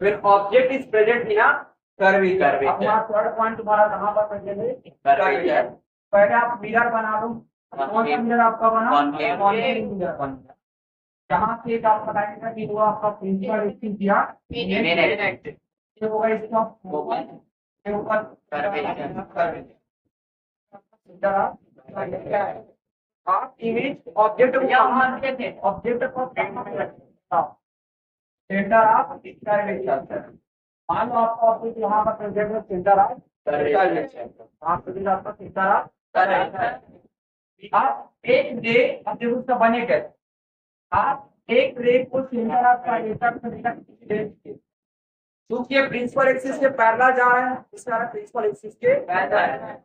When object is present in a curvature. अब वहाँ third point तुम्हारा कहाँ पर प्रेजेंट है? कर्वेचर। पहले आप मिरर बना लो। कौन सा मिरर आपका बना? कॉन्केव मिरर बन गया। जहाँ से एक आप बताएंगे कि वो आपका प्रिंसिपल एक्सिस या मेन एक्सिस, ये होगा इसका फोकस, ये ऊपर कर्वेचर। क्या है? आप इमेज ऑब्जेक्ट को कहाँ रखते थे? ऑब्जेक्ट को कहाँ पे रखते थे? Centre of curvature. मान लो आपका ऑब्जेक्ट यहाँ पर प्रेजेंट है, सेंटर ऑफ कर्वेचर। आप प्रेजेंट आपका सेंटर ऑफ कर्वेचर। आप एक रे, अब देखो उसका बने कैसे? आप एक रे को सेंटर ऑफ कर्वेचर से क्योंकि प्रिंसिपल एक्सिस के पैरेलल जा रहा है, इस कारण प्रिंसिपल एक्सिस के पैरेलल।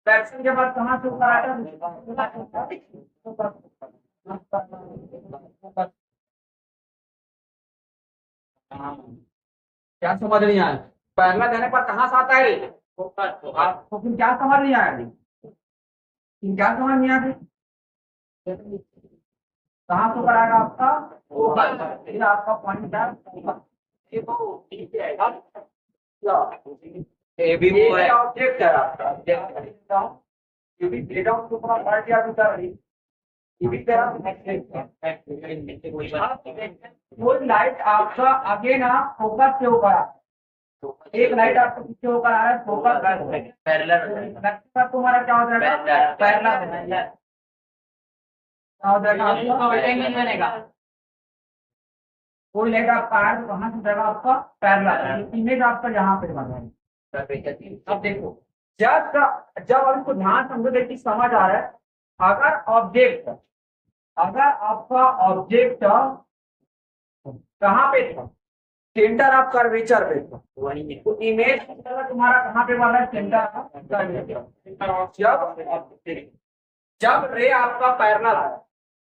फ्रैक्शन के बाद कहाँ से ऊपर आता है? क्या समझ नहीं आया? पैरेलल देने पर कहाँ से आता है रे? आपको फिर क्या समझ नहीं आया? क्या समझ नहीं आया? कहाँ से ऊपर आएगा आपका? ऊपर। आपका पॉइंट क्या है? ऑब्जेक्ट है आपका। कोई लाइट आपका आगे ना फोकस से ऊपर आ, एक लाइट आपको पीछे होकर आ रहा है फोकस पैरेलल, तुम्हारा क्या हो जाएगा? पैरेलल क्या हो जाएगा? कोई लाइट आपका आ रहा है वहां से जाएगा आपका पैरेलल, इमेज आपका यहाँ पे बन रहा है। अब देखो जब आप इसको ध्यान समझो, देखिए समझ आ रहा है। अगर आपका ऑब्जेक्ट कहाँ पे था? सेंटर ऑफ कर्वेचर पे था, वही तो इमेज तुम्हारा कहाँ पे बना है? Centre of curvature. जब रे आपका पैरेलल आया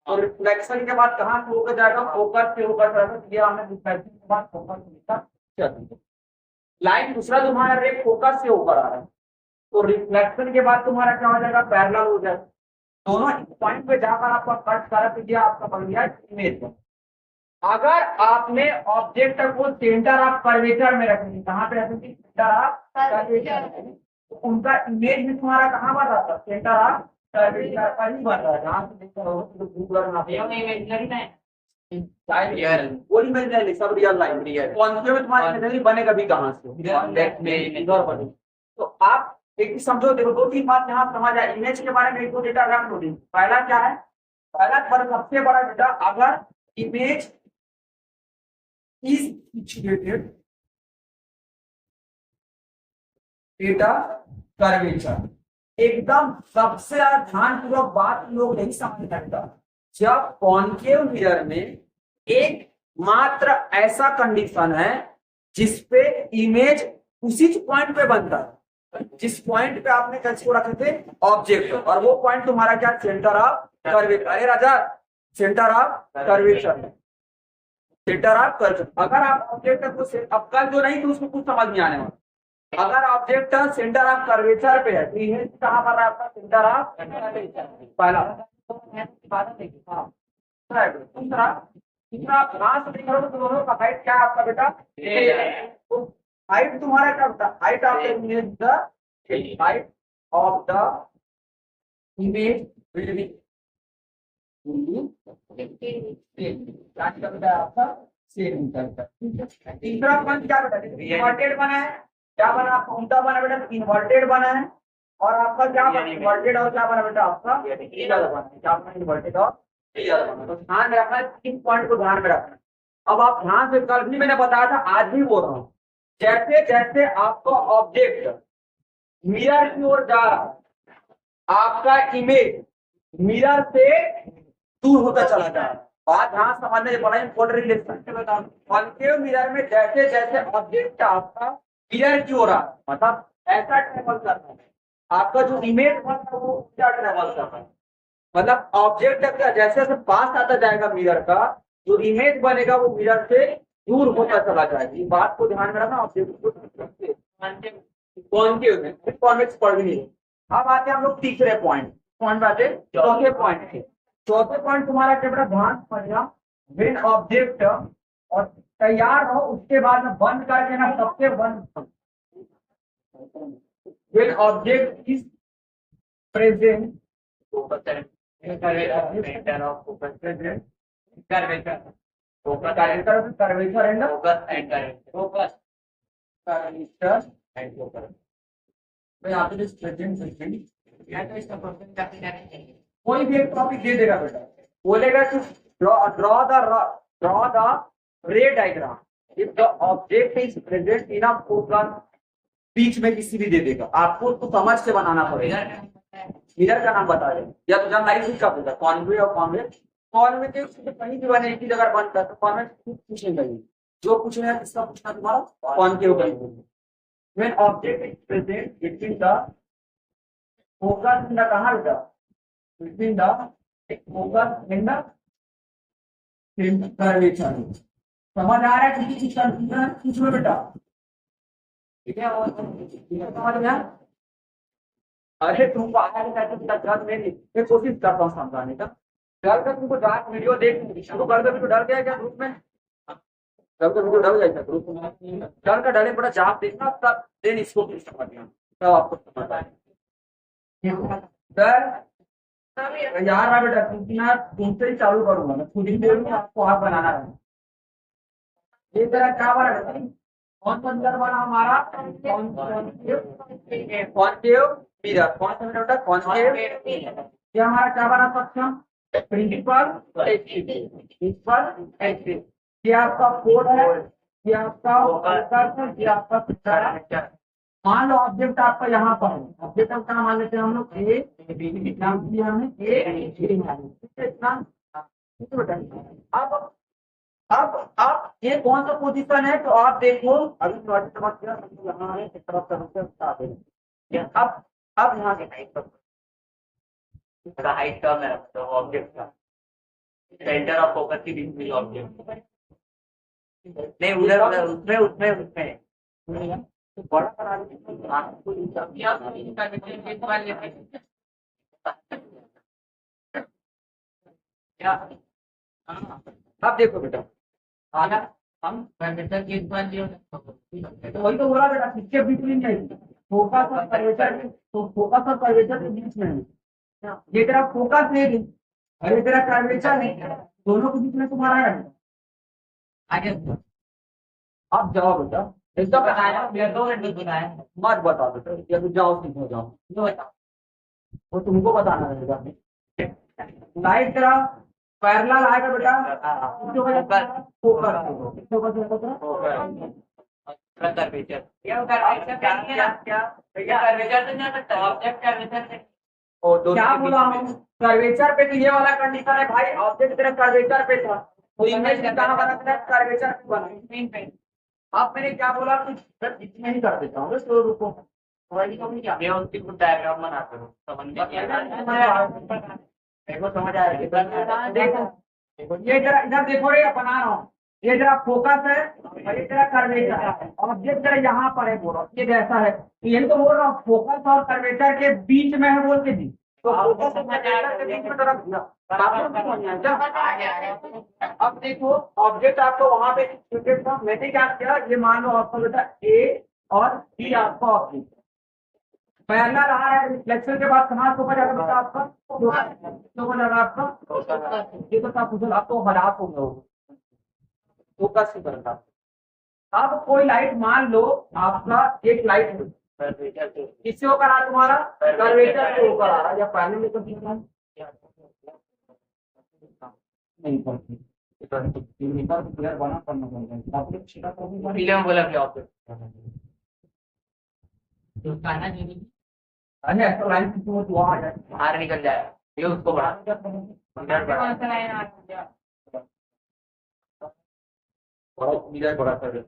तो रिफ्लेक्शन के बाद कहाँ से होकर जाएगा? फोकस से होकर जाएगा। ये हमने रिफ्लेक्शन के बाद फोकस लिखा। लाइन दूसरा तुम्हारा रे फोकस से होकर आ रहा है तो रिफ्लेक्शन के बाद तुम्हारा क्या हो जाएगा? पैरेलल हो जाएगा। दोनों पॉइंट पे जाकर आपका कट कर दिया, आपका बन गया इमेज। अगर आपने ऑब्जेक्ट को सेंटर ऑफ कर्वेचर में रखेंगे, कहाँ पे रखेंगे? सेंटर ऑफ कर्वेचर, तो उनका इमेज भी तुम्हारा कहाँ बन रहा था? सेंटर ऑफ कर्वेचर पर ही बन रहा है। जहाँ से देखकर हो तो गूगल ना इमेजिनरी नहीं, वो इमेजिनरी सब रियल लाइफ रियल कॉन्सेप्ट में तुम्हारा इमेजिनरी बनेगा भी कहाँ से? तो आप एक समझो, देखो दो तीन बात यहाँ समझ आए। इमेज के बारे में एक दो डेटा रख लो। पहला क्या है? पहला सबसे बड़ा डेटा, अगर image is situated data curvature, एकदम सबसे ध्यानपूर्वक बात लोग नहीं समझ सकता। जब कॉन्केव मिरर में एक मात्र ऐसा कंडीशन है जिसपे इमेज उसी पॉइंट पे बनता है जिस पॉइंट पे आपने कैसे को रखे थे? ऑब्जेक्ट, और वो पॉइंट तुम्हारा क्या? Centre of curvature. अरे राजा, centre of curvature, centre of curvature. अगर आप ऑब्जेक्ट को अब कल जो नहीं तो उसको कुछ समझ नहीं आने वाला। अगर ऑब्जेक्ट सेंटर ऑफ कर्वेचर पे है तो इमेज कहाँ पर है आपका? Centre of curvature. पहला दूसरा आप कहाँ से देखो तो दोनों का हाइट क्या है आपका बेटा? तो हाइट तुम्हारा क्या होता है? Height of the image, the height of the image will be आपका सेम। तीसरा पॉइंट क्या बेटा? इन्वर्टेड बना है। क्या बना आपका? उल्टा बना बेटा, इन्वर्टेड बना है। और आपका क्या बना? इन्वर्टेड और क्या बना बेटा? आपका क्या बना? इन्वर्टेड और तो ध्यान में रखना, तीन पॉइंट को ध्यान में रखना। अब आप ध्यान से, कल भी मैंने बताया था, आज भी बोल रहा हूँ, जैसे जैसे आपका ऑब्जेक्ट मिरर की ओर जा रहा है, आपका इमेज मिरर से दूर होता चला जा रहा है। बात ध्यान समझने बड़ा इंपॉर्टेंट रिलेशन। कॉन्केव मिरर में जैसे जैसे ऑब्जेक्ट आपका मिरर की ओर आ रहा है, मतलब ऐसा ट्रेवल कर रहा है, आपका जो इमेज बन रहा है वो क्या ट्रेवल कर रहा है? मतलब ऑब्जेक्ट का जैसे जैसे पास आता जाएगा मिरर का, जो इमेज बनेगा वो मिरर से दूर होता चला जाएगा। इस बात को ध्यान में रखना। ऑब्जेक्ट कॉन्केव में कॉन्वेक्स पढ़ भी नहीं। अब आते हैं हम लोग तीसरे पॉइंट बात है चौथे पॉइंट से। चौथे पॉइंट तुम्हारा क्या बेटा? ध्यान समझना, व्हेन ऑब्जेक्ट और तैयार रहो, उसके बाद में बंद करके ना सबसे बंद when object is present focus and center of focus present curvature focus curvature and focus and focus curvature and focus तो यहाँ पे जो present या तो इसका प्रोसेस काफी ज्यादा कोई भी एक टॉपिक दे देगा बेटा, बोलेगा कि draw the ray diagram if the object is present in a focus, बीच में किसी भी दे देगा, आपको तो समझ के बनाना पड़ेगा। मिरर का नाम बता दे या तो जब लाइट का बोलता कॉन्वेव और कॉन्वेक्स, कॉन्वेव तो कहीं भी बने एक ही जगह बंद कर, तो कॉन्वेक्स पूछेगा जो पूछेगा किसका पूछना तुम्हारा कॉन्वेव का ही। when object is present between the focus in the कहाँ बेटा between the focus and the curvature, समझ आ रहा है किसी चीज का पूछ लो बेटा, ठीक है समझ में? अरे तुमको आया नहीं मैं कोशिश करता हूँ समझाने का, डर का तुमको डार्क वीडियो देख शुरू कर दो, डर गया क्या ग्रुप में? डर का वीडियो डर जाएगा ग्रुप में, डर का डरे बड़ा जवाब देखना तब देन इसको भी समझना तब आपको समझ आएगा। डर यार रहा बेटा तुमसे ही चालू करूंगा मैं, खुद ही बोलूंगा आपको हाथ बनाना है। ये तेरा क्या बना बेटा, कौन सा मिरर बना हमारा कॉन्केव मिरर, कौन सा मिरर बेटा कॉन्केव, ये हमारा क्या बना सक्षम प्रिंसिपल एक्सिस, ये आपका फोर है, ये आपका फोकस है, ये आपका पिक्चर है। मान लो ऑब्जेक्ट आपका यहाँ पर है, ऑब्जेक्ट का नाम मान लेते हैं हम लोग ए, नाम दिया हमने ए, इतना अब ये कौन सा पोजीशन है, तो आप देखो अभी समझ गया यहाँ है इस तरफ बता देंगे। अब यहाँ के हाइट कम है तो ऑब्जेक्ट का सेंटर ऑफ फोकस की बीच में ऑब्जेक्ट नहीं उधर उधर उसमें उसमें उसमें तो बड़ा करा अब देखो बेटा हम पैरामीटर के बार तो वही तो बोला बेटा किसके बीच में नहीं, फोकस और कर्वेचर, तो फोकस और कर्वेचर के बीच में है, ये तेरा फोकस नहीं और ये तेरा कर्वेचर नहीं, दोनों के बीच में तुम्हारा है आगे अब जाओ बेटा एकदम बताया दो मिनट बताया मत बता बेटा या तो जाओ सीधे जाओ तो बताओ वो तुमको बताना रहेगा। लाइट तेरा पैरेलल आएगा बेटा कर्वेचर कर्वेचर तो नहीं सकता ऑब्जेक्ट कर्वेचर से क्या बोला हम कर्वेचर पे, तो ये वाला कंडीशन है भाई, ऑब्जेक्ट तेरा कर्वेचर पे था तो इमेज कहाँ बना था कर्वेचर पे बना। अब मैंने क्या बोला कि इतने ही कर देता हूँ तो रुको मैं उसकी कुछ डायग्राम बनाता हूँ समझ देखो समझ आएगा। देखो ये जरा इधर देखो रे बना रहा हूँ, ये जरा फोकस है और ये तेरा कर्वेचर है, ऑब्जेक्ट जरा यहाँ पर है बोलो ये जैसा है, तो यही तो बोल रहा हूँ फोकस और कर्वेचर के बीच में है बोल के जी, तो फोकस और कर्वेचर के बीच में तरफ दिया। अब देखो ऑब्जेक्ट आपको वहां पे सिचुएटेड था, मैंने क्या किया ये मान लो आपका बेटा ए और बी आपका ऑब्जेक्ट पैरेलल रहा है, रिफ्लेक्शन के बाद कहाँ शो जाएगा बेटा आपका शो जाएगा आपका, ये तो आप पूछो आपको हरास हो गया होगा फोकस ही करता। अब कोई लाइट मान लो आपका एक लाइट किससे होकर आ तुम्हारा कर्वेचर से होकर आ रहा है या पैरेलल में तो नहीं पड़ती बना करना पड़ेगा बोला ऑब्जेक्ट अरे ऐसा लाइन तो वहां आ जाए बाहर निकल जाए ये उसको बढ़ा बड़ा कर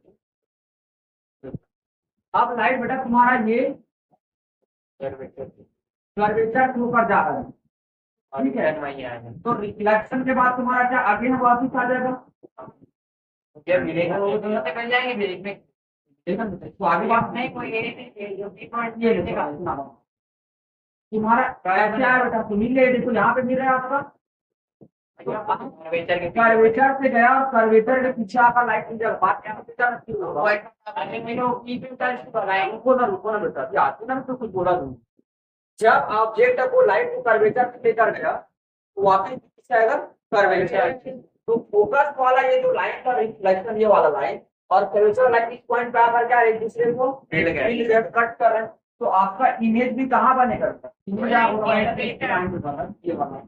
अब लाइट बेटा तुम्हारा ये कर्वेचर के ऊपर जा रहा है, ठीक है, तो रिफ्लेक्शन के बाद तुम्हारा क्या आगे है वापिस आ जाएगा, क्या मिलेगा वो दोनों से बन जाएंगे ब्रेक में देखा तो आगे बात नहीं कोई ये तुम्हारा क्या है बेटा, तो मिल रहा है देखो यहाँ पे मिल रहा है आपका कर्वेचर के कर्वेचर से गया और कर्वेचर के पीछे आपका लाइट इंजन बात यहाँ पे क्या रुको ना बेटा, ये आते ना तो कुछ बोला दूँ। जब ऑब्जेक्ट को लाइट को कर्वेचर से लेकर गया तो वापस किससे आएगा, कर्वेचर। तो फोकस वाला ये जो लाइन का रिफ्लेक्शन, ये वाला लाइन और कर्वेचर लाइन इस पॉइंट पे आकर क्या एक दूसरे को कट कर रहे हैं, तो आपका इमेज भी कहाँ बनेगा, इमेज आपका ये बना,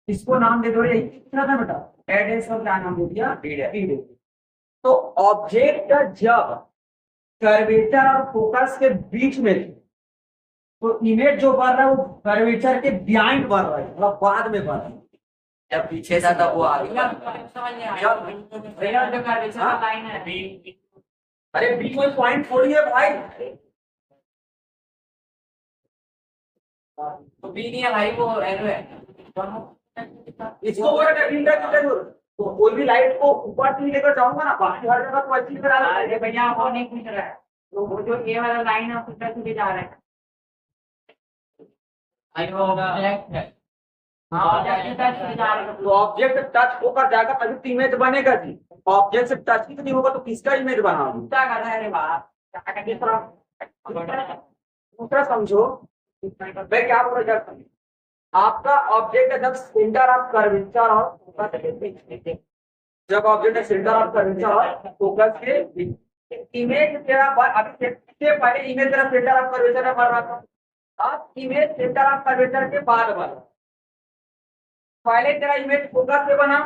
इसको नाम दे दो, ये कितना था बेटा, एडेस और क्या नाम दे दिया, डी। तो ऑब्जेक्ट जब कर्वेचर और फोकस के बीच में थे तो इमेज जो बन रहा है वो कर्वेचर के बिहाइंड बन रहा है, मतलब बाद में बन रहा है। जब पीछे था तब वो आगे लाइन है अरे बी कोई पॉइंट थोड़ी है भाई, तो बी नहीं है भाई, वो एरो है। इसको तो कोई भी लाइट को ऊपर से लेकर जाऊंगा ना, बाकी हर जगह तो अच्छी तरह अरे भैया वो नहीं पूछ रहा है, तो वो जो ए वाला लाइन है उसका सीधे जा रहा है। तो ऑब्जेक्ट टच होकर जाएगा तभी तो इमेज बनेगा जी, ऑब्जेक्ट से टच ही नहीं होगा तो किसका इमेज बनाऊंगा। दूसरा समझो, मैं क्या बोल रहा हूँ, आपका ऑब्जेक्ट जब सेंटर ऑफ कर्वेचर और फोकस के बीच में, जब ऑब्जेक्ट सेंटर ऑफ कर्वेचर और फोकस के बीच, इमेज तेरा अभी से पहले इमेज तेरा सेंटर ऑफ कर्वेचर में बन रहा था, अब इमेज सेंटर ऑफ कर्वेचर के बाद बना। पहले तेरा इमेज फोकस पे बना,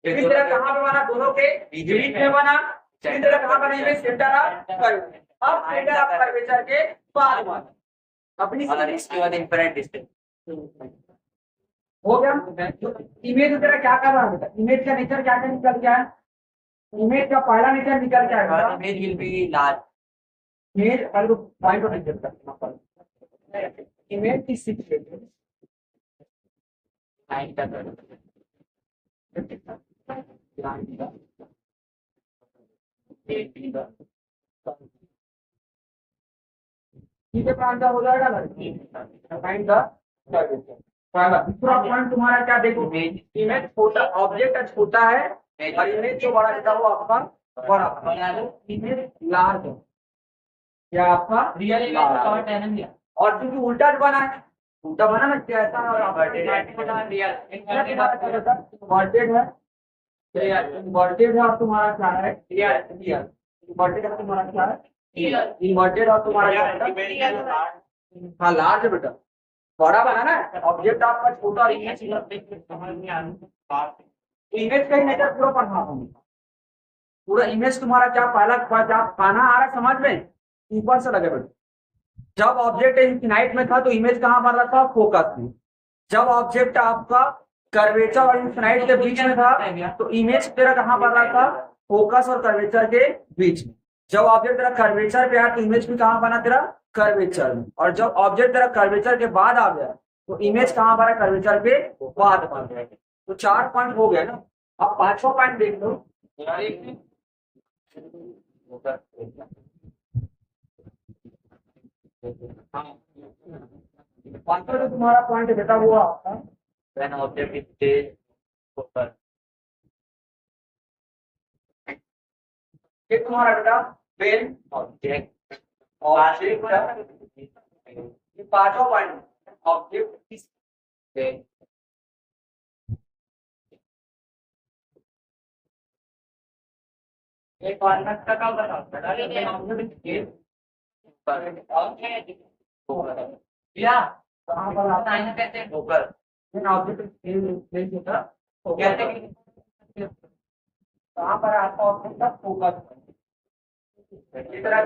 फिर तेरा कहाँ पे बना, दोनों के बीच में बना, फिर तेरा कहाँ बना, इमेज सेंटर ऑफ कर्वेचर, अब सेंटर ऑफ कर्वेचर के बाद बना अपनी, इसके बाद इंफिनिट डिस्टेंस हो गया। इमेज तेरा क्या कर रहा है बेटा, इमेज का नेचर क्या क्या निकल गया है, इमेज का पहला नेचर निकल क्या है, image will be large, image पहले तो पॉइंट ऑफ नेचर करना, इमेज की सिचुएशन ठीक है, प्रांत हो जाएगा ना, फाइंड द सर्विस। दूसरा पॉइंट तुम्हारा क्या देखो, इमेज छोटा, ऑब्जेक्ट छोटा है और इमेज जो बड़ा था वो आपका बड़ा, इमेज लार्ज है, क्या आपका रियल इमेज और क्योंकि उल्टा बना है, उल्टा बना ना कैसा, इन्वर्टेड है, इन्वर्टेड है और तुम्हारा क्या है, इन्वर्टेड है तुम्हारा क्या है, इन्वर्टेड और तुम्हारा क्या है, हाँ लार्ज है बेटा, बड़ा बना ना, ऑब्जेक्ट आपका छोटा और इमेज का ही नेचर पूरा पढ़ना होगा, पूरा इमेज तुम्हारा क्या पहला क्या खाना आ रहा है समझ में, ऊपर से लगे बेटा। जब ऑब्जेक्ट इनफिनाइट में था तो इमेज कहाँ बन रहा था, फोकस में। जब ऑब्जेक्ट आपका कर्वेचर और इनफिनाइट के बीच में था तो इमेज तेरा कहाँ बन रहा था, फोकस और कर्वेचर के बीच में। जब ऑब्जेक्ट तेरा कर्वेचर पे आया तो इमेज भी कहाँ बना तेरा, कर्वेचर में। और जब ऑब्जेक्ट तेरा कर्वेचर के बाद आ गया तो इमेज कहाँ बना, कर्वेचर के बाद बन गया। तो 4 पॉइंट हो गया ना, अब 5वां पॉइंट देख लो। पांचवा जो तुम्हारा पॉइंट बेटा वो आपका, when object is stayed focus, ये तुम्हारा बेटा पेन object ऑब्जेक्ट, ये 5वां पॉइंट ऑब्जेक्ट इस stayed एक फॉर्मेट का कब बताओ भैया, कहाँ पर आता है, कैसे focus इन ऑब्जेक्ट प्लेस होता कैसे कहाँ पर आता ऑब्जेक्ट का फोकस, इस तरह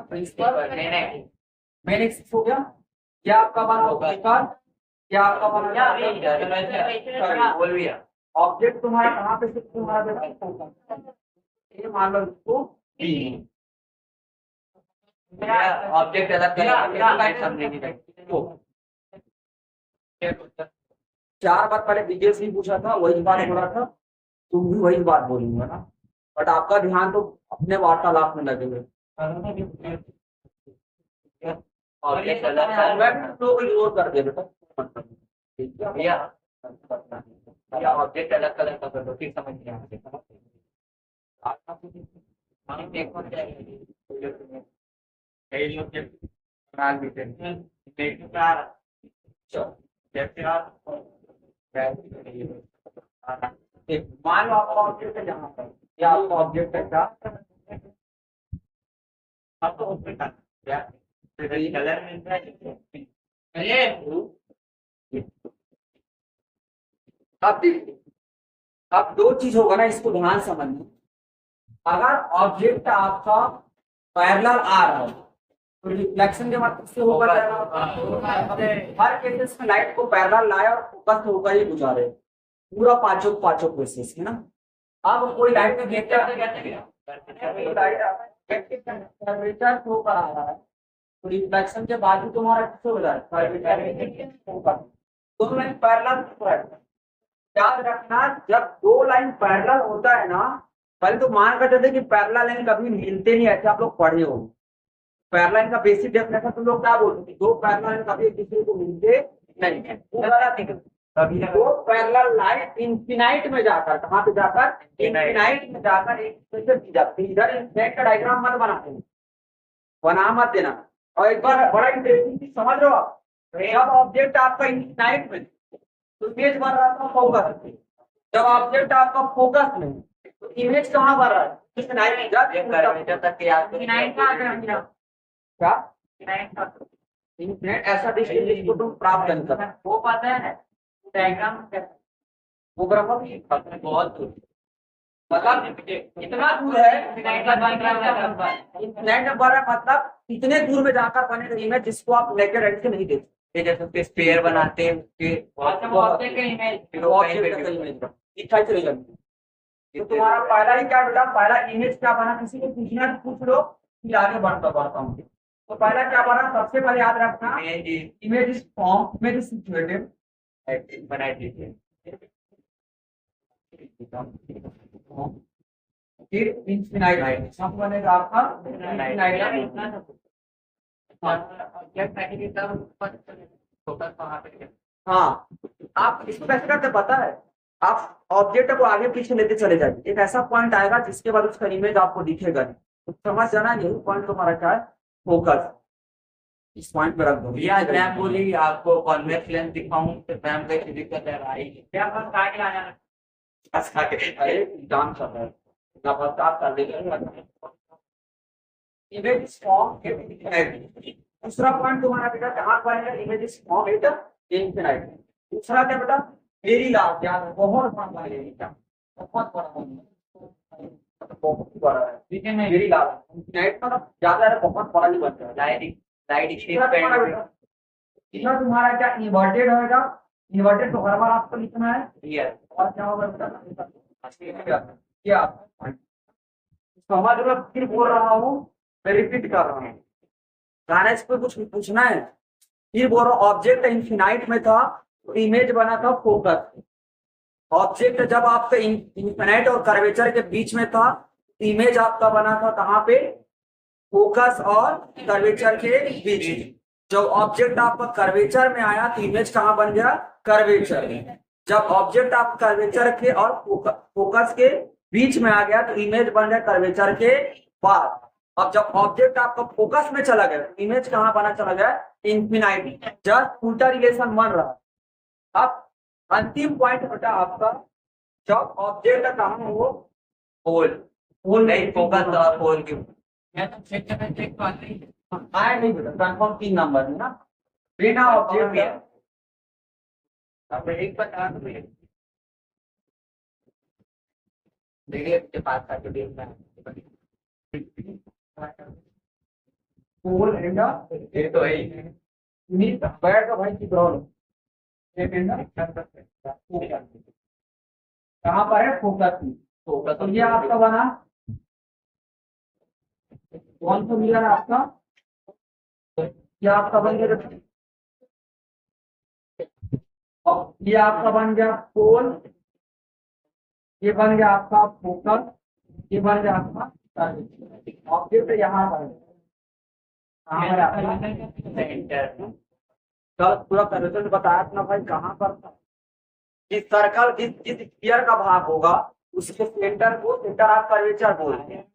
प्रिंसिपल मेन एक्सिस हो गया, क्या आपका बना फोकस, क्या आपका बना बोल भैया, ऑब्जेक्ट तुम्हारा कहाँ पे शिफ्ट तुम्हारा बेटा, फोकस, ये मान लो इसको बी, ऑब्जेक्ट अलग करेंगे समझेंगे। तो 4 बार पहले विजय ही पूछा था, वही बात बोला था, तुम भी वही बात बोलूंगा ना, बट आपका ध्यान तो अपने वार्तालाप में लगे हुए। ऑब्जेक्ट अलग कॉन्वेक्स फ्लो को इग्नोर कर दे बेटा, ठीक है भैया भैया ऑब्जेक्ट अलग अलग कर दो फिर समझ में आएगा। हम देखो कई लोग जब बना देते हैं देखो क्या जैसे आप मान लो आपका ऑब्जेक्ट है यहाँ पर, या आपका ऑब्जेक्ट है क्या, आपको उसमें क्या कलर मिलता है अब देखिए, अब दो चीज होगा ना, इसको ध्यान समझना। अगर ऑब्जेक्ट आपका पैरेलल आ रहा है तो रिफ्लेक्शन के मतलब से होगा हर केसेस में लाइट को पैरेलल लाए और फोकस होकर ही गुजारे, पूरा पांचों पांचों केसेस है ना। अब कोई लाइट में देखते कर्वेचर शो कर रहा है तो रिफ्लेक्शन के बाद भी तुम्हारा किससे हो जाएगा, दोनों लाइन पैरेलल। याद रखना, जब दो लाइन पैरेलल होता है ना, पहले तो मान कर चलते कि पैरेलल लाइन कभी मिलते नहीं, ऐसे आप लोग पढ़े हो। पैरेलल लाइन का बेसिक डेफिनेशन तुम लोग क्या बोलते, दो पैरेलल लाइन कभी एक दूसरे को मिलते नहीं है, कभी दो पैरेलल लाइन इंफिनाइट में जाकर, कहाँ पे जाकर, इंफिनाइट में जाकर एक दूसरे से जाते। इधर इंफिनाइट का डायग्राम मत बनाते, बना मत देना। और एक बार बड़ा इंटरेस्टिंग चीज समझ रहे हो आप, जब ऑब्जेक्ट आपका इंफिनाइट में तो इमेज बन रहा था फोकस, जब ऑब्जेक्ट आपका फोकस में तो इमेज कहाँ बन रहा है, इंफिनाइट तक क्या इंफिनाइट ऐसा डिस्टेंस जिसको तुम प्राप्त नहीं कर, वो पता है डायग्राम वो ग्राफ बहुत दूर मतलब इतना दूर है, इनफिनाइट का बन रहा है इंफिनाइट में बन रहा है, मतलब इतने दूर में जाकर बनेगा इमेज जिसको आप नेकेड आईज से नहीं देख सकते। जैसे स्पेयर बनाते हैं ऑब्जेक्ट का इमेज दिखाई चली जाती। तो तुम्हारा पहला ही क्या बेटा, पहला इमेज क्या बना, किसी को पूछना है पूछ लो, फिर आगे बढ़ता हूँ। तो पहला क्या बना, सबसे पहले याद रखना, image is form, image is situated, बना दीजिए फिर इंफिनाइट सब बनेगा आपका इंफिनाइट। हाँ, आप इसको कैसे करते पता है, आप ऑब्जेक्ट को आगे पीछे लेते चले जाइए, एक ऐसा पॉइंट आएगा जिसके बाद उसका इमेज आपको दिखेगा नहीं, तो समझ जाना यही पॉइंट तुम्हारा क्या है, फोकस। इस पॉइंट पे रख दो। यार मैम बोली आपको कॉन्वेक्स लेंस दिखाऊं तो मैम कैसी दिक्कत है भाई, क्या बस काट लाना अरे एग्जाम चल रहा है ना, बस आप कर देंगे इमेज फॉर्म। दूसरा पॉइंट तुम्हारा बेटा कहाँ पर है, image is form at infinite. दूसरा क्या बेटा, वेरी लार्ज, यार बहुत बड़ा है, बहुत बड़ा है, ठीक है, वेरी लार्ज इंफिनाइट मतलब ज्यादा है, बहुत बड़ा नहीं बनता है। लाइट तीसरा तुम्हारा क्या, इन्वर्टेड होगा, इन्वर्टेड तो हर बार आपको लिखना है, और क्या होगा बेटा, क्या समझ लो, फिर बोल रहा हूँ, मैं रिपीट कर रहा हूँ, गाने से कुछ पूछना है, फिर बोल रहा हूँ, ऑब्जेक्ट इंफिनाइट में था तो इमेज बना था फोकस। ऑब्जेक्ट जब आपका इंफिनाइट और कर्वेचर के बीच में था, इमेज आपका बना था कहाँ पे, फोकस और कर्वेचर के बीच में। जब ऑब्जेक्ट आपका कर्वेचर में आया तो इमेज कहाँ बन गया, कर्वेचर में। जब ऑब्जेक्ट आप कर्वेचर के और फोकस के बीच में आ गया तो इमेज बन गया कर्वेचर के बाद। अब जब ऑब्जेक्ट आपका फोकस में चला गया तो इमेज कहाँ बना चला गया, इंफिनाइट। जस्ट उल्टा रिलेशन बन रहा। अब अंतिम पॉइंट बेटा आपका, जब ऑब्जेक्ट कहाँ हो, होल नहीं फोकस और होल की आए नहीं बेटा, कंफर्म 3 नंबर है ना, बिना ऑब्जेक्ट एक बता दो देखिए के पास का जो देख रहा होल एंड ये तो है ही नीट बैठ का भाई की प्रॉब्लम कहाँ पर है, फोकस में। तो ये आपका बना, कौन सा मिला है आपका, ये आपका बन गया, ये आपका बन गया पोल, ये बन गया आपका फोकस, ये बन गया आपका ऑब्जेक्ट यहाँ पर। कहाँ पर आता है? सेंटर। कल पूरा कंडीशन बताया था ना भाई, कहाँ पर था? जिस सर्कल जिस स्फीयर का भाग होगा उसके सेंटर को सेंटर ऑफ कर्वेचर बोलते हैं।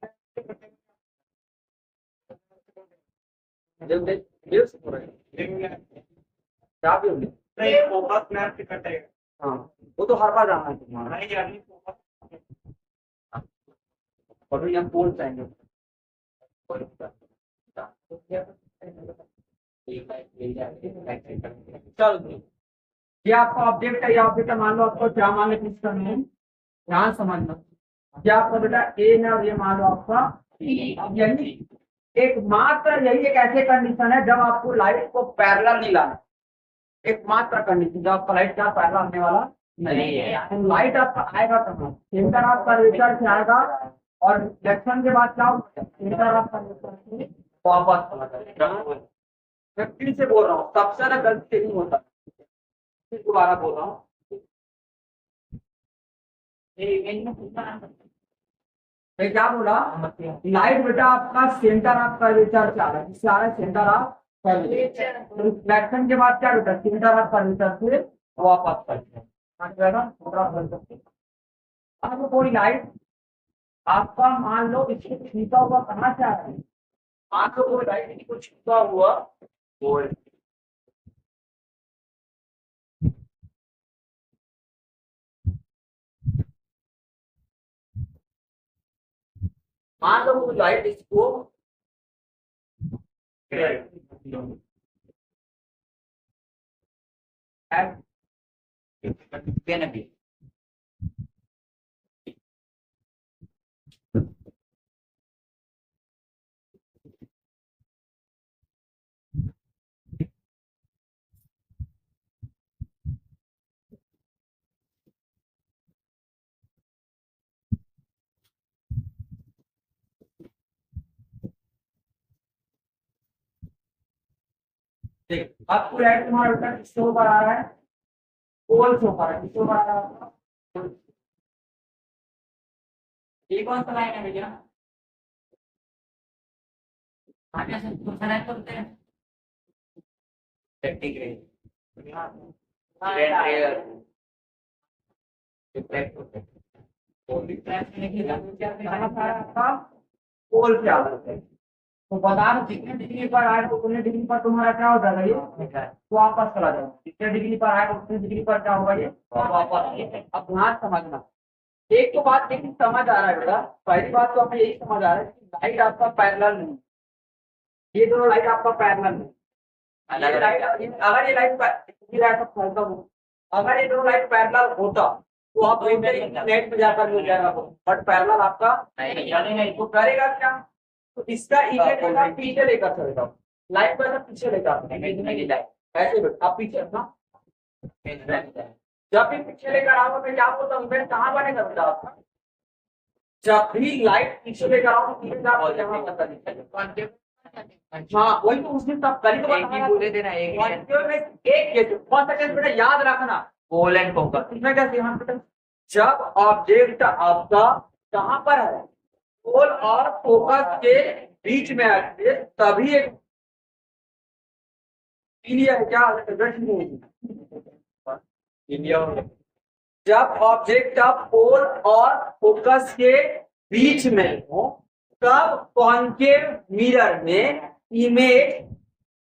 क्या बोल नहीं, फोकस मैप से कटेगा। हाँ, वो तो हर बार जाना है तुम्हारा। नहीं यार, नहीं फोकस। अभी हम बोल पाएंगे। चलो, ये आपका ऑब्जेक्ट है, ये ऑब्जेक्ट है, मान लो आपको क्या मान लो किस करना है, ध्यान समझना। ये आपका बेटा ए है और ये मान लो आपका अब यही एकमात्र यही एक ऐसे कंडीशन है जब आपको लाइट को पैरेलल नहीं लाना। एकमात्र कंडीशन जब आपका लाइट क्या पैरेलल आने वाला नहीं है। तो लाइट आपका आएगा कहाँ? सेंटर आपका रिजल्ट से आएगा और रिफ्लेक्शन के बाद क्या होगा? सेंटर आपका रिजल्ट से वापस चला जाएगा। मैं फिर से बोल रहा हूँ, सबसे ज्यादा गलती नहीं होता, फिर दोबारा बोल रहा हूँ। मैं क्या बोला? लाइट बेटा आपका सेंटर ऑफ कर्वेचर से आ रहा है, इससे आ रहा है सेंटर ऑफ कर्वेचर। रिफ्लेक्शन के बाद क्या बेटा? सेंटर ऑफ कर्वेचर से वापस कर अब कोई लाइट आपका मान लो इसको छूता हुआ कहाँ से आ रहा है? मान लो कोई लाइट इसको छूता हुआ मान लो कोई लाइट इसको देख, आपको लाइट तुम्हारा बेटा किसके ऊपर आ रहा है? पोल से ऊपर आ रहा है। किसके ऊपर आ रहा है आपका? ये कौन सा लाइन है भैया? आगे से दूसरा लाइन बोलते हैं। पोल से आ रहा है। तो बता दो जितने डिग्री पर आए तो उतने डिग्री पर तुम्हारा क्या हो जाएगा? ये वापस चला जाएगा। जितने डिग्री पर आए तो उतने डिग्री पर क्या होगा? ये वापस। अब ध्यान समझना, एक तो बात लेकिन समझ आ रहा है बेटा। पहली बात तो हमें यही समझ आ रहा है कि लाइट आपका पैरेलल नहीं, ये दोनों लाइट आपका पैरेलल नहीं। अगर ये लाइट अगर ये दोनों लाइट पैरेलल होता तो आप नेट पे जाकर मिल जाएगा, बट पैरेलल आपका नहीं तो करेगा क्या? तो इसका इमेज बेटा पीछे लेकर चलेगा, लाइट को ऐसा पीछे लेकर ऐसे बेटा आप पीछे ना, जब भी पीछे लेकर आओ तो क्या बोलता हूँ इमेज कहाँ बनेगा बेटा आपका? जब भी लाइट पीछे लेकर आओ तो इमेज आपको यहाँ पता दिखेगा। हाँ वही तो उसने तब कल तो बताया बोले देना एक कौन सा बेटा याद रखना, पोल एंड फोकस। इसमें क्या ध्यान बेटा? जब ऑब्जेक्ट आपका कहाँ पर है? पोल और फोकस के बीच में आते तभी एक है क्या? जब ऑब्जेक्ट पोल और फोकस के बीच में हो तब कॉन्केव मिरर में इमेज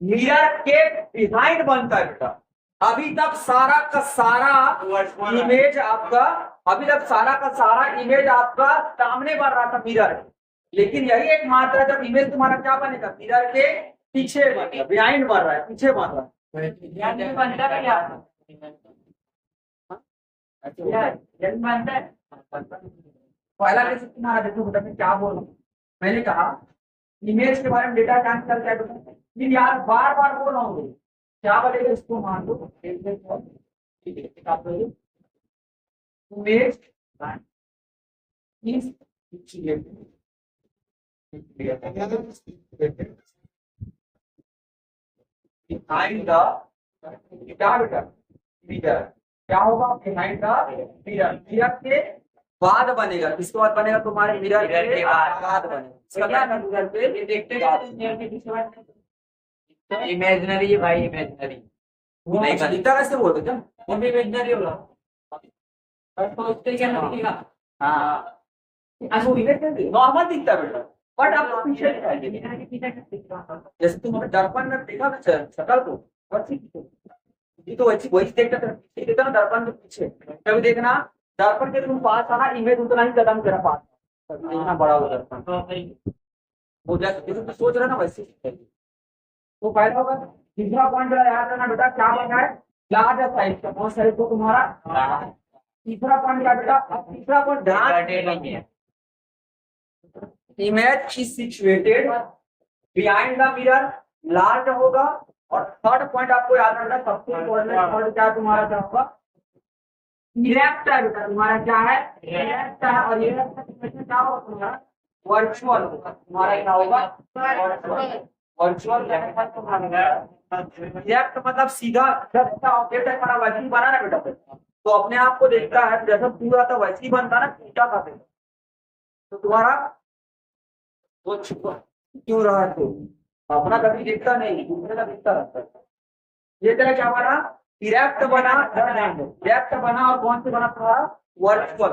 मिरर के बिहाइंड बनता है बेटा। अभी तक सारा का सारा इमेज आपका सामने बन रहा था मिरर, लेकिन यही एक मात्रा जब इमेज तुम्हारा क्या बनेगा? मिरर के पीछे बनेगा, बिहाइंड बन रहा है, पीछे बन रहा है। पहला कैसे तुम्हारा देखो बेटा, मैं क्या बोल रहा हूँ? मैंने कहा इमेज के बारे में डेटा ट्रांसफर क्या बेटा, फिर यार बार बार बोल रहा हूँ क्या बोलेगा इसको? मान लो इमेज बिहाइंड द क्या बेटा? मिरर। क्या होगा? Behind the mirror. मिरर के बाद बनेगा, किसके बाद बनेगा? तुम्हारे मिरर के बाद बनेगा। इसका क्या मिरर के देखते हैं इमेजिनरी है भाई, इमेजिनरी। वो नहीं कर- दिखता कैसे बोलते क्या? वो भी इमेजिनरी होगा। सोचते क्या लगेगा? हाँ नॉर्मल दिखता है बेटा, बट आपको पीछे दिखाई देगा। जैसे तुम दर्पण में देखा ना शक्ल को, वैसे ये तो वैसी वही देखता था, देखता ना दर्पण के पीछे, कभी देखना दर्पण के तुम पास आना, इमेज उतना ही कदम तेरा पास देखना बड़ा हो दर्पण। वो जैसे तुम सोच रहे ना वैसे तो पहला होगा। तीसरा पॉइंट याद रखना बेटा, क्या बन रहा है? लार्ज साइज का। कौन साइज को तुम्हारा? तीसरा पॉइंट क्या बेटा? अब तीसरा पॉइंट ध्यान, नहीं है। Image is situated behind the mirror, large होगा। और थर्ड पॉइंट आपको याद रखना, सबसे इम्पोर्टेंट पॉइंट क्या तुम्हारा क्या होगा? इरेक्ट है बेटा, तुम्हारा क्या है? इरेक्ट है। और इरेक्ट क्या होगा तुम्हारा? वर्चुअल होगा। तुम्हारा क्या होगा? वर्चुअल इरेक्ट मतलब सीधा, जब ऑब्जेक्ट है हमारा वैसे ही बना ना बेटा, तो अपने आप को देखता है जैसा पूरा था वैसे ही बनता ना, सीधा था तो तुम्हारा वो छुपा क्यों रहा है? तो अपना कभी देखता नहीं, दूसरे का दिखता रहता है। ये तेरा क्या बना? इरेक्ट बना। इरेक्ट बना और कौन से बना तुम्हारा? वर्चुअल।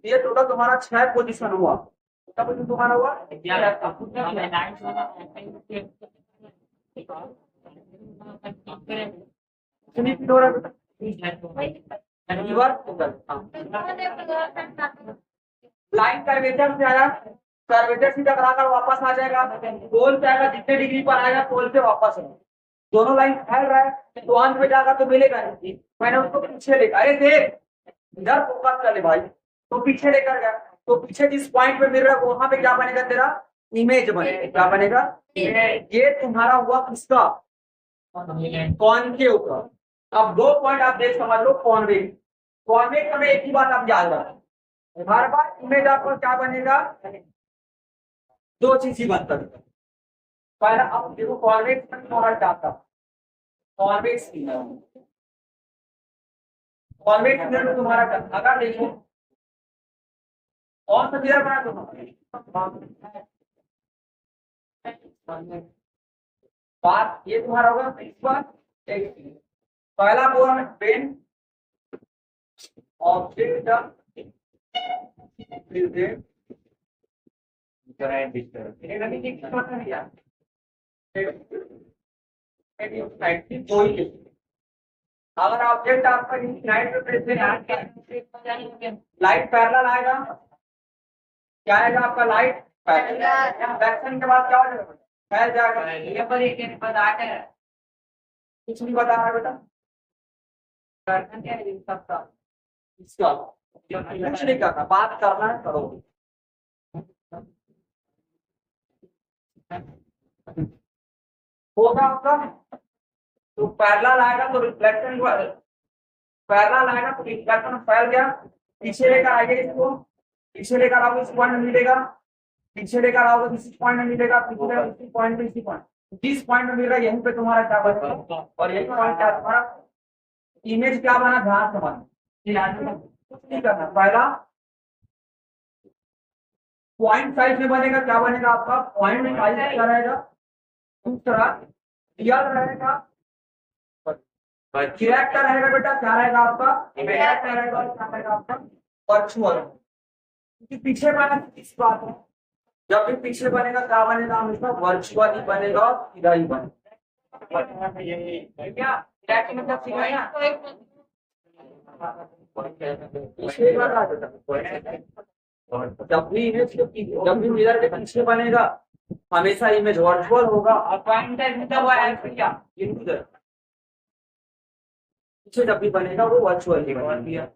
ये टोटल तुम्हारा 6 पोजीशन हुआ। कितना पोजीशन तुम्हारा हुआ? लाइन कर्वेचर से आया, कर्वेचर से टकराकर वापस आ जाएगा, पोल पे आएगा, जितने डिग्री पर आएगा पोल से वापस आएगा। दोनों लाइन फैल रहा है तो अंत में जाकर तो मिलेगा नहीं। मैंने उसको पीछे लेकर, अरे देख इधर फोकस कर ले भाई, तो पीछे लेकर गया, तो पीछे जिस पॉइंट पे मिल रहा है वहां पे क्या बनेगा तेरा? इमेज बनेगा। क्या बनेगा? ये तुम्हारा हुआ किसका? कॉनकेव का। अब 2 पॉइंट आप देख समझ लो। कॉन्वेक्स, कॉन्वेक्स में एक ही बात आप याद रखें, हर बार इमेज आपको क्या बनेगा? 2 चीज ही बनता है। पहला अब देखो कॉन्वेक्स में तुम्हारा क्या था? कॉन्वेक्स कॉन्वेक्स में तुम्हारा क्या? अगर देखो और सा मिरर बना तुम्हारा, बात ये तुम्हारा होगा इस बार। पहला बोला पेन ऑब्जेक्ट अगर ऑब्जेक्ट आपका लाइट पैरेलल आएगा, क्या आएगा आपका? लाइट पैरेलल के बाद क्या हो जाएगा? फैल जाएगा। ये पर एक दिन बता कर कुछ नहीं बता रहा बेटा करना क्या है सबका इसका, कुछ नहीं करना, बात करना है करो। होगा आपका तो पैरेलल आएगा तो रिफ्लेक्शन, पैरेलल आएगा तो रिफ्लेक्शन फैल गया, पीछे लेकर आएगा इसको, पीछे लेकर आओगे इस पॉइंट में मिलेगा, पीछे लेकर आओगे इस पॉइंट में मिलेगा, पीछे लेकर इसी पॉइंट में, इसी पॉइंट जिस पॉइंट में मिल रहा है यहीं पे तुम्हारा क्या बनेगा? और यही पॉइंट क्या तुम्हारा इमेज क्या बना? ध्यान से बना, कुछ नहीं करना। पहला पॉइंट साइज में बनेगा, क्या बनेगा आपका? पॉइंट साइज क्या रहेगा? दूसरा रियल रहेगा, इरेक्ट रहेगा बेटा, क्या रहेगा आपका? इरेक्ट रहेगा, और क्या रहेगा आपका? वर्चुअल। क्योंकि पीछे बना इस बात है, जब भी पीछे बनेगा क्या बनेगा? हमेशा वर्चुअल ही बनेगा, सीधा ही बनेगा। क्या इरेक्ट मतलब सीधा ना पीछे बना बेटा, जब भी इमेज जब भी मिरर के पीछे बनेगा हमेशा इमेज वर्चुअल होगा। और पॉइंट मतलब वो है क्या पीछे जब भी बनेगा वो वर्चुअल ही बनेगा।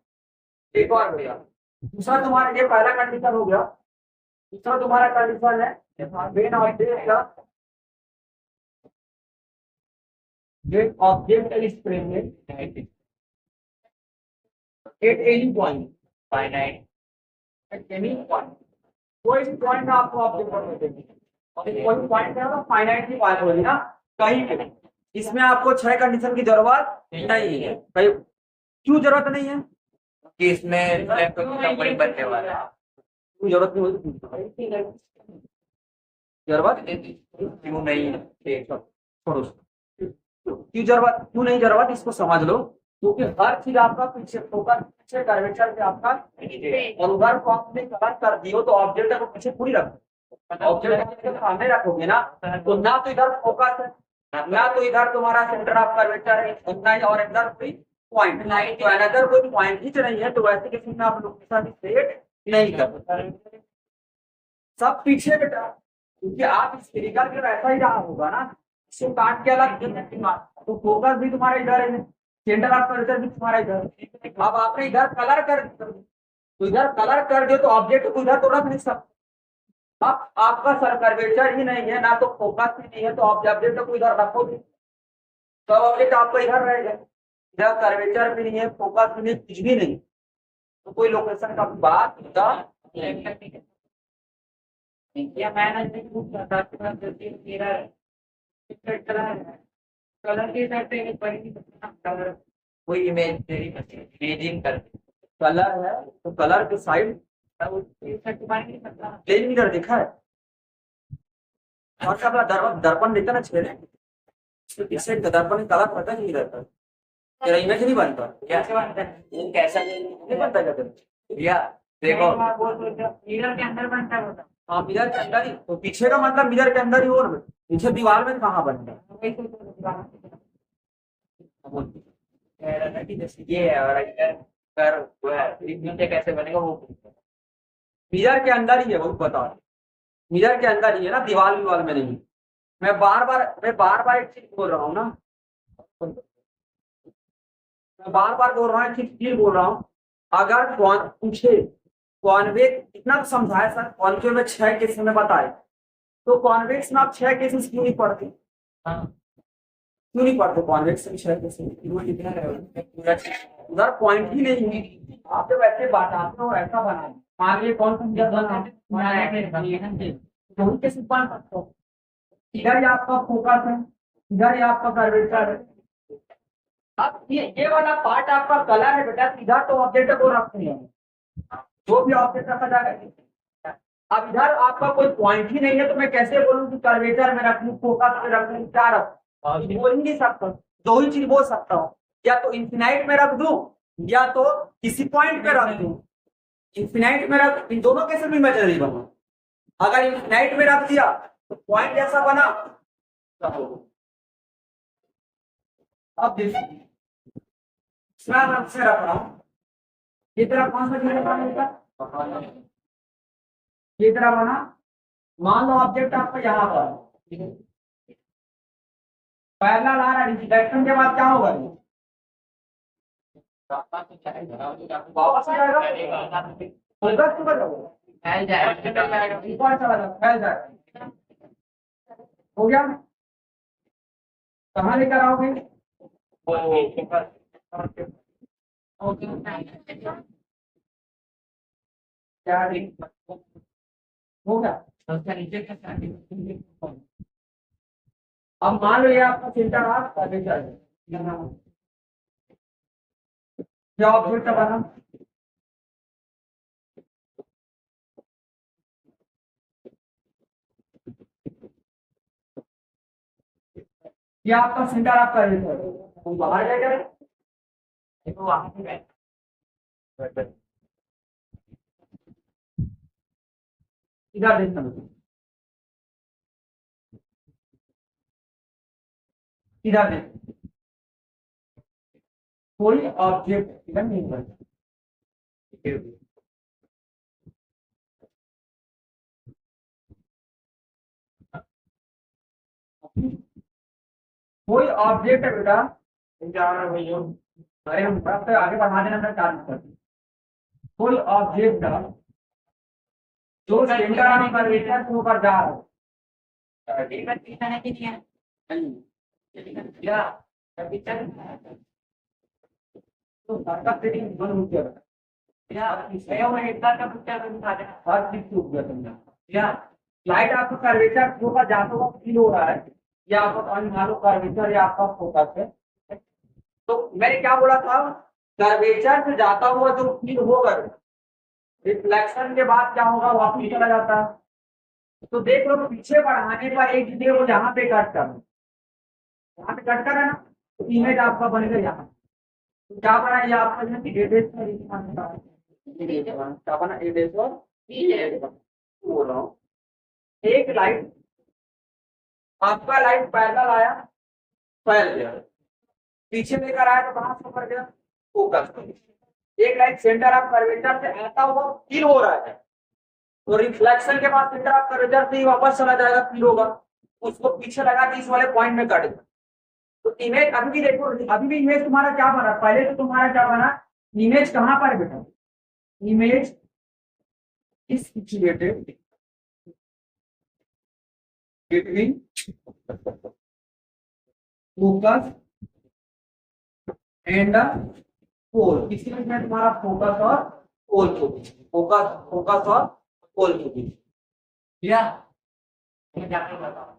एक और भैया, दूसरा तुम्हारा ये पहला कंडीशन हो गया। दूसरा तुम्हारा कंडीशन है main object is present at any point, finite at any point, कोई पॉइंट आपको ऑब्जेक्ट पर देंगे, कोई पॉइंट है फाइनाइटली पॉइंट होगी ना कहीं पे। इसमें आपको 6 कंडीशन की जरूरत नहीं है। कहीं क्यों जरूरत नहीं है? कि इसमें कंपनी बनने वाला है। क्यों जरूरत नहीं होती? जरूरत क्यों नहीं है? छोड़ो। क्यों जरूरत, क्यों नहीं जरूरत, इसको समझ लो। क्योंकि हर चीज आपका पीछे फोकस, पीछे कर्वेचर पे आपका, और उधर को आपने कलर कर दियो तो ऑब्जेक्ट को पीछे पूरी रखो। ऑब्जेक्ट को सामने रखोगे ना, तो ना तो इधर फोकस है, ना तो इधर तुम्हारा सेंटर ऑफ कर्वेचर है, ना ही और इधर कोई पॉइंट नहीं, तो अनदर कोई पॉइंट ही नहीं है, तो वैसे किसी में आप लोकेशन सेट नहीं कर सकते। सब पीछे बेटा, क्योंकि आप स्फेरिकल के वैसा ही रहा होगा ना, इसको काट के अलग तो फोकस भी तुम्हारा इधर है, सेंटर ऑफ कर्वेचर भी तुम्हारा इधर है। अब आपने इधर कलर कर दिया, तो इधर कलर कर दिया तो ऑब्जेक्ट को इधर तो रख नहीं सकते। अब आपका सर कर्वेचर ही नहीं है, ना तो फोकस भी नहीं है, तो ऑब्जेक्ट को इधर रखोगे तो ऑब्जेक्ट आपका इधर रहेगा। इधर कर्वेचर भी नहीं है, फोकस भी नहीं, कुछ भी नहीं, तो कोई लोकेशन का बात होता। या मैंने मेरा कलर के हिसाब से कलर कोई इमेजिन कर कलर है तो कलर के साइड प्लेन मिरर देखा है, और अपना दर्पण दर्पण देखता ना छेड़े, तो इससे दर्पण कलर पता नहीं रहता, तेरा इमेज नहीं बनता। कैसे बनता है, ये कैसा नहीं बनता क्या तेरा? भैया देखो, मिरर के अंदर बनता है वो हाँ मिरर के अंदर ही, तो पीछे का मतलब मिरर के अंदर ही, और पीछे दीवार में कहाँ बनता है? जैसे ये है, और इधर कर वो है, नीचे कैसे बनेगा वो मिरर के अंदर ही है, वो बता, मिरर के अंदर ही है ना, दीवार में नहीं। मैं बार बार एक चीज बोल रहा हूँ ना, मैं बार बार बोल रहा हूँ, एक चीज बोल रहा हूँ। अगर पूछे कॉन्वेक्स, इतना तो समझाया सर, कॉन्वेक्स में 6 केस में बताए, तो कॉन्वेक्स में आप 6 केसेस क्यों नहीं पढ़ते? क्यों नहीं पढ़ते कॉन्वेक्स में 6 केसेस? उधर पॉइंट ही नहीं है, आप जब ऐसे बताते हो ऐसा बनाए, मान लीजिए कौन सा मिरर बना, वही केसेस बन सकते हो। इधर ही आपका फोकस है, इधर ही आपका कर्वेचर है। अब ये वाला पार्ट आपका कलर है बेटा, इधर तो ऑब्जेक्ट को रखते हैं, जो भी ऑब्जेक्ट रखा जाएगा। अब इधर आपका कोई पॉइंट ही नहीं है, तो मैं कैसे बोलूं कि कर्वेचर में रख लूं, फोकस में रख लूं, क्या रखूं? बोल ही नहीं सकता। दो ही चीज बोल सकता हूँ, या तो इंफिनाइट में रख दूं, या तो किसी पॉइंट पे रख दूं। इंफिनाइट में रख, इन दोनों केस में इमेजिनरी बना। अगर इंफिनाइट में रख दिया तो पॉइंट जैसा बना। अब देखिए, से रख रहा हूं, ये तरह कौन सा चीज बना, ये तरह बना। मान लो ऑब्जेक्ट आपका यहाँ पर पैरेलल आ रहा है, रिफ्लेक्शन के बाद क्या होगा? वापस आ जाएगा, फोकस फैल जाएगा ऊपर चला जाएगा, फैल जाएगा। हो गया? कहाँ लेकर आओगे? क्या हो गया? अब मान लो ये आपका सेंटर ऑफ कर्वेचर है, क्या ऑब्जेक्ट बना? ये आपका सेंटर ऑफ कर्वेचर है, बाहर जाएगा, इधर देखना, इधर देख, कोई ऑब्जेक्ट इधर नहीं बना। कोई ऑब्जेक्ट है बेटा, अरे हम तो आगे बढ़ा देना, मैं चार्ज कर, कोई ऑब्जेक्ट जो सेंटर ऑफ कर्वेचर से होकर जा रहा तो सर्कल सेटिंग बंद हो गया, हर चीज टूट गया तुमने। लाइट आपका कर्वेचर के ऊपर जाता हुआ फील हो रहा है, या आपका मान लो कर्वेचर या आपका फोकस है, तो मैंने क्या बोला था, कर्वेचर से जाता हुआ जो फील होगा, रिफ्लेक्शन के बाद क्या होगा, वापस चला जाता है। तो देख लो, पीछे बढ़ाने पर एक चीज वो यहाँ पे कट कर, यहाँ पे कट कर है ना, तो इमेज आपका बनेगा यहाँ। तो क्या बना ये आपका जो है A dash और क्या बना A dash और बोल रहा हूँ। एक लाइट आपका लाइट पैरेलल आया, फैल गया, पीछे लेकर आया तो कहां से कर गया, फोकस। एक लाइट सेंटर ऑफ कर्वेचर से आता हुआ फील हो रहा है, तो रिफ्लेक्शन के बाद सेंटर ऑफ कर्वेचर से ही वापस चला जाएगा, फील होगा, उसको पीछे लगा के इस वाले पॉइंट में काटेगा। तो इमेज अभी भी देखो, अभी भी इमेज तुम्हारा क्या बना, पहले तो तुम्हारा क्या बना, इमेज कहां पर बेटा, image is situated between focus and pole. किसी में तुम्हारा फोकस और पोल के बीच, फोकस और पोल के बीच। या मैं जाके बताऊं,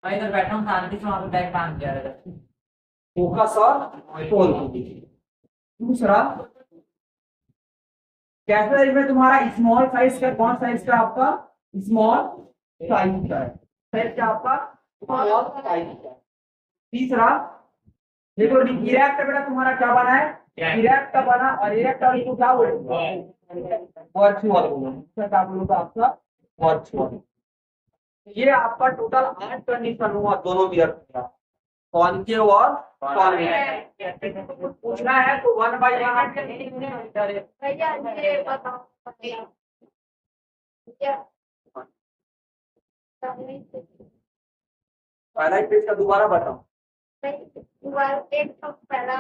मैं इधर बैठा हूँ शांति से, वहां पे बैठ काम किया रहा था। फोकस और पोल के बीच। दूसरा कैसा इसमें तुम्हारा स्मॉल साइज का, कौन साइज का आपका स्मॉल साइज का है, साइज क्या आपका स्मॉल साइज का। तीसरा देखो इरेक्ट बेटा तुम्हारा क्या बना है, इरेक्ट का बना, और इरेक्ट और इसको क्या बोलेंगे, वर्चुअल बोलेंगे, क्या बोलूंगा आपका वर्चुअल। ये आपका टोटल 8 कंडीशन हुआ दोनों मिरर का, कॉन्केव और कॉन्वेक्स। पूछना है तो 1 बाय 1 भैया ये बताओ क्या पहला ही पेज का दोबारा बताओ। एक तो पहला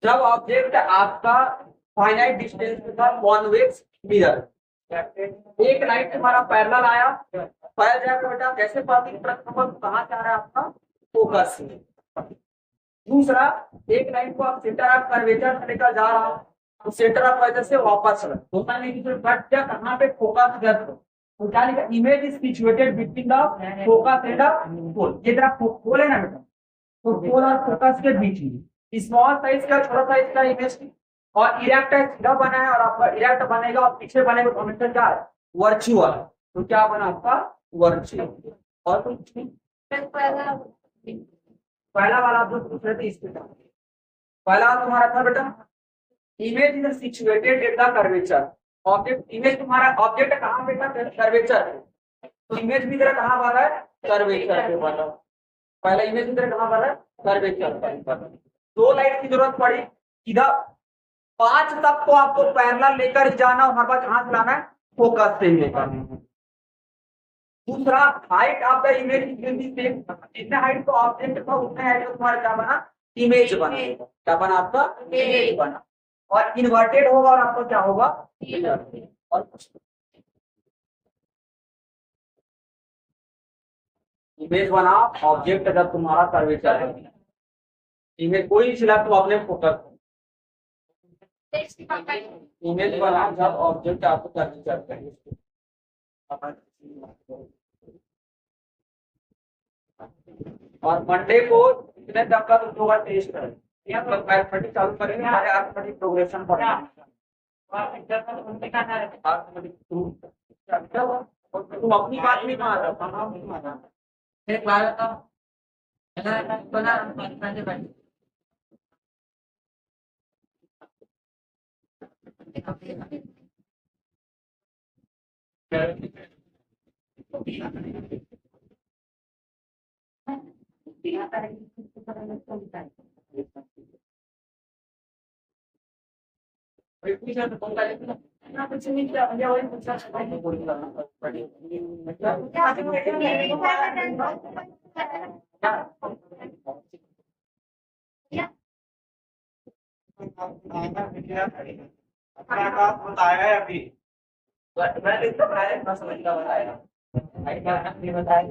जब ऑब्जेक्ट आपका फाइनाइट डिस्टेंस के साथ कॉन्वेक्स मिरर, एक लाइट तुम्हारा पैरेलल आया, फैल जाएगा बेटा, कैसे पासिंग प्रथम कहां से आ रहा है आपका फोकस से। दूसरा एक लाइट को आप सेंटर ऑफ कर्वेचर से लेकर जा रहा हूं, तो सेंटर ऑफ कर्वेचर से वापस होता नहीं, बट क्या कहां पे फोकस कर, तो क्या लिखा, image is situated between the focus and the pole. ये जरा पोल है ना बेटा, तो पोल और फोकस के बीच में स्मॉल साइज का, छोटा साइज का इमेज, और इरेक्ट सीधा बना है, और आपका इरेक्ट बनेगा और पीछे बनेगा, कॉम्बिनेशन क्या है वर्चुअल। तो क्या बना आपका वर्चुअल। और कुछ पहला वाला आप जो पूछ रहे थे इस पे, पहला तुम्हारा था बेटा image is situated at the curvature. Object image तुम्हारा ऑब्जेक्ट कहां पे था, कर्वेचर है, तो इमेज भी तेरा कहां बना है, कर्वेचर पे बना। पहला इमेज तेरा कहां बना है, कर्वेचर पर। दो लाइट की जरूरत पड़ी, सीधा 5 तक तो आपको पैरेलल लेकर जाना, हर बार कहां से लाना है, फोकस से लेकर। दूसरा height of the image same, जितना हाइट तो ऑब्जेक्ट था उतना हाइट तो तुम्हारा क्या बना, इमेज बना। क्या बना आपका, इमेज बना, और इन्वर्टेड होगा और आपको क्या होगा, और इमेज बना ऑब्जेक्ट जब तुम्हारा कर्वेचर है, इमेज कोई सिला तो अपने फोकस, इमेज बना जब ऑब्जेक्ट आपको कर्वेचर है। और मंडे को इतने तक का तुम लोग टेस्ट करें, मतलब मैथमेटिक्स चालू करेंगे, हमारे अर्थमेटिक प्रोग्रेशन पढ़ेंगे। तुम अपनी बात नहीं मान रहे, हम नहीं मान रहे। एक बार बना बताया अभी मैं लिखता, मैं समझ का बताया, बताया